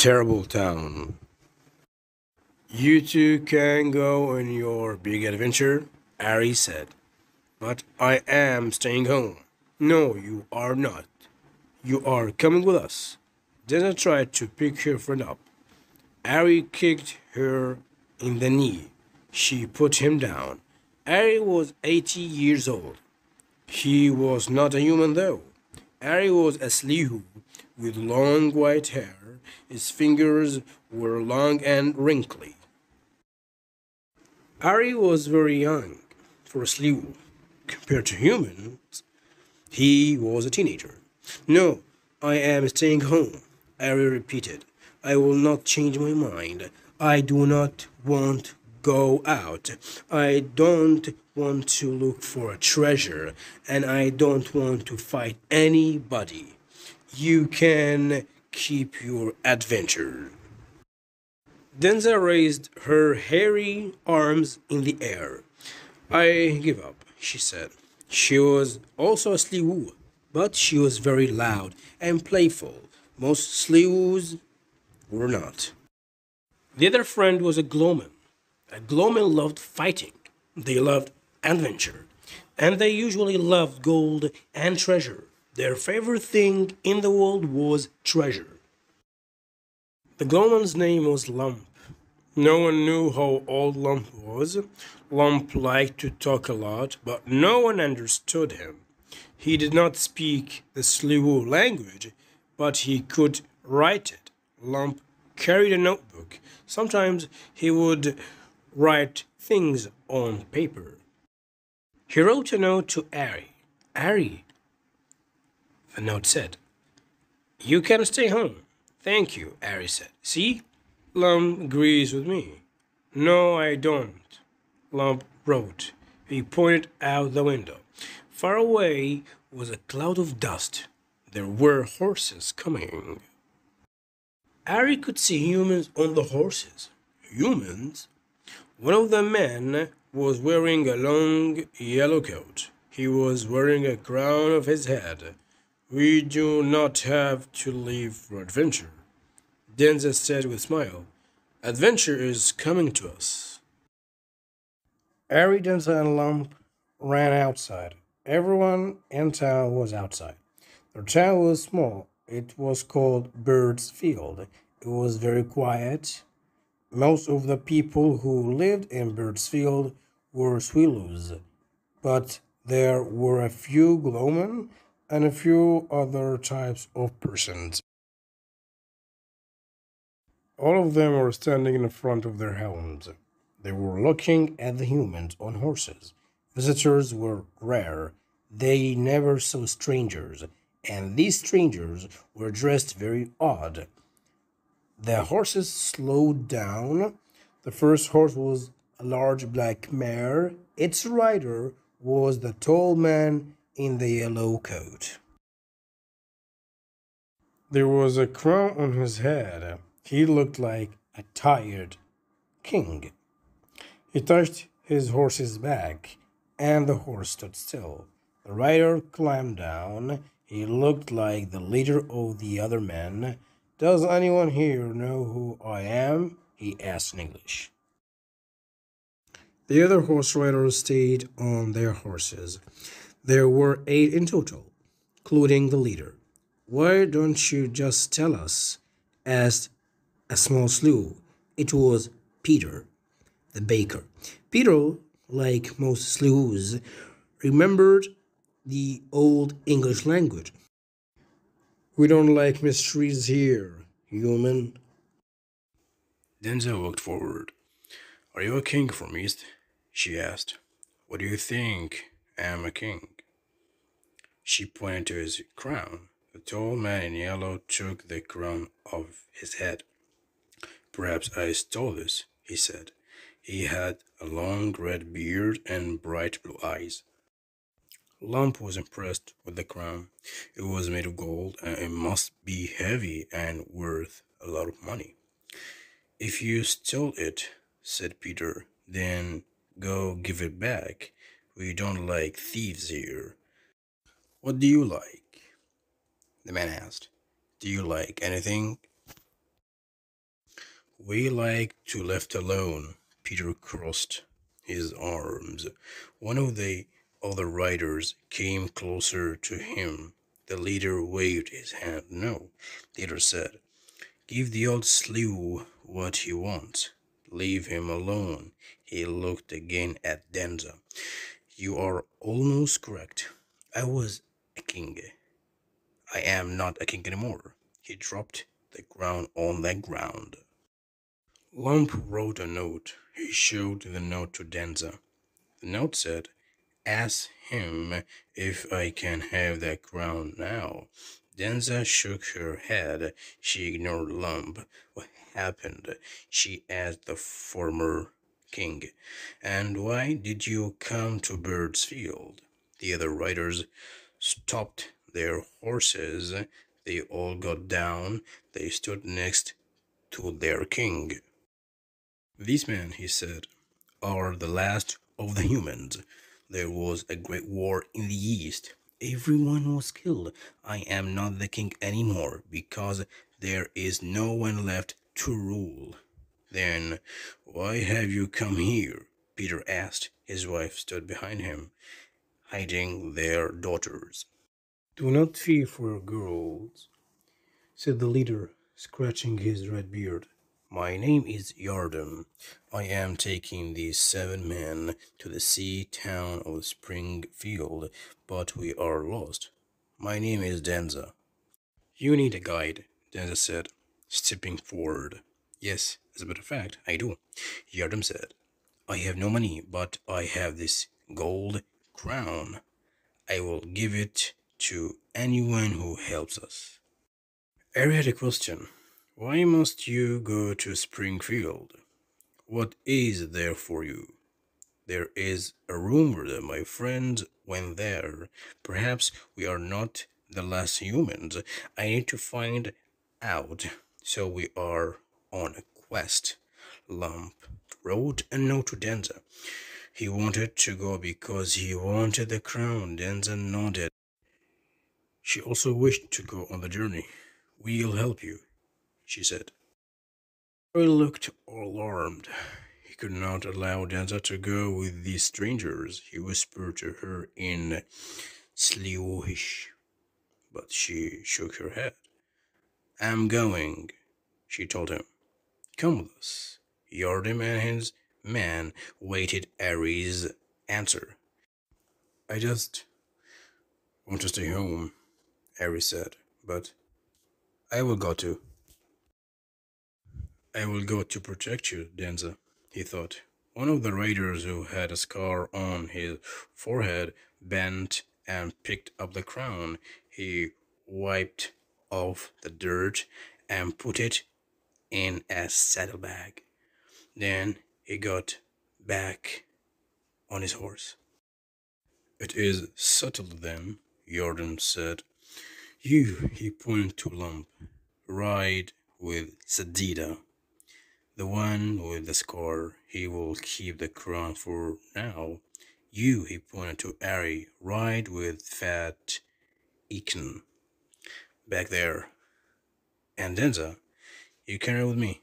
terrible town. You two can go on your big adventure, Harry said. But I am staying home. No, you are not. You are coming with us. Dana tried to pick her friend up. Harry kicked her in the knee. She put him down. Harry was 80 years old. He was not a human though. Harry was a slew with long white hair. His fingers were long and wrinkly. Harry was very young for a slew. Compared to humans, he was a teenager. No, I am staying home, Harry repeated. I will not change my mind. I do not want to go out. I don't want to look for a treasure, and I don't want to fight anybody. You can keep your adventure. Denza raised her hairy arms in the air. I give up, she said. She was also a slew, but she was very loud and playful. Most slews were not. The other friend was a glowman. A glowman loved fighting. They loved adventure. And they usually loved gold and treasure. Their favorite thing in the world was treasure. The glowman's name was Lump. No one knew how old Lump was. Lump liked to talk a lot, but no one understood him. He did not speak the Sliwu language, but he could write it. Lump carried a notebook. Sometimes he would write things on paper. He wrote a note to Harry. Harry, the note said, you can stay home. Thank you, Harry said. See? Lump agrees with me. No, I don't, Lump wrote. He pointed out the window. Far away was a cloud of dust. There were horses coming. Harry could see humans on the horses. Humans? One of the men was wearing a long yellow coat. He was wearing a crown of his head. We do not have to leave for adventure, Denza said with a smile. Adventure is coming to us. Harry, Denza, and Lump ran outside. Everyone in town was outside. The town was small. It was called Bird's Field. It was very quiet. Most of the people who lived in Bird's Field were Swallows, but there were a few Glowmen and a few other types of persons. All of them were standing in front of their homes. They were looking at the humans on horses. Visitors were rare. They never saw strangers, and these strangers were dressed very odd. The horses slowed down. The first horse was a large black mare. Its rider was the tall man in the yellow coat. There was a crown on his head. He looked like a tired king. He touched his horse's back, and the horse stood still. The rider climbed down. He looked like the leader of the other men. Does anyone here know who I am? He asked in English. The other horse riders stayed on their horses. There were 8 in total, including the leader. Why don't you just tell us? Asked a small slew. It was Peter, the baker. Peter, like most slews, remembered the old English language. We don't like mysteries here, human. Denzel walked forward. Are you a king from East? She asked. What do you think? I am a king. She pointed to his crown. The tall man in yellow took the crown off his head. Perhaps I stole this, he said. He had a long red beard and bright blue eyes. Lump was impressed with the crown. It was made of gold and it must be heavy and worth a lot of money. If you stole it, said Peter, then go give it back. We don't like thieves here. What do you like? The man asked. Do you like anything? We like to left alone. Peter crossed his arms. One of the other riders came closer to him. The leader waved his hand. No, Peter said. Give the old slew what he wants. Leave him alone. He looked again at Denza. You are almost correct. I was a king. I am not a king anymore. He dropped the crown on the ground. Lump wrote a note. He showed the note to Denza. The note said, Ask him if I can have that crown now. Denza shook her head. She ignored Lump. What happened? She asked the former king. And why did you come to Bird's Field? The other riders stopped their horses. They all got down. They stood next to their king. These men, he said, are the last of the humans. There was a great war in the East. Everyone was killed. I am not the king anymore because there is no one left to rule. Then why have you come here? Peter asked. His wife stood behind him, hiding their daughters. Do not fear for girls, said the leader, scratching his red beard. My name is Yardam. I am taking these 7 men to the sea town of Springfield, but we are lost. My name is Denza. You need a guide, Denza said, stepping forward. Yes, as a matter of fact, I do, Yardam said. I have no money, but I have this gold crown. I will give it to anyone who helps us. Harry had a question. Why must you go to Springfield? What is there for you? There is a rumor that my friends went there. Perhaps we are not the last humans. I need to find out. So we are on a quest. Lump wrote a note to Denza. He wanted to go because he wanted the crown. Denza nodded. She also wished to go on the journey. We'll help you, she said. Harry looked alarmed. He could not allow Denza to go with these strangers. He whispered to her in Slewhish, but she shook her head. I'm going, she told him. Come with us. Yardim and his man waited Harry's answer. I just want to stay home, Harry said, but I will go too. I will go to protect you, Denza, he thought. One of the raiders who had a scar on his forehead bent and picked up the crown. He wiped off the dirt and put it in a saddlebag. Then he got back on his horse. It is settled then, Jordan said. You, he pointed to Lump, ride with Sadida. The one with the scar, he will keep the crown for now. You, he pointed to Harry, ride with Fat Eakin. Back there. And Denza, you can ride with me.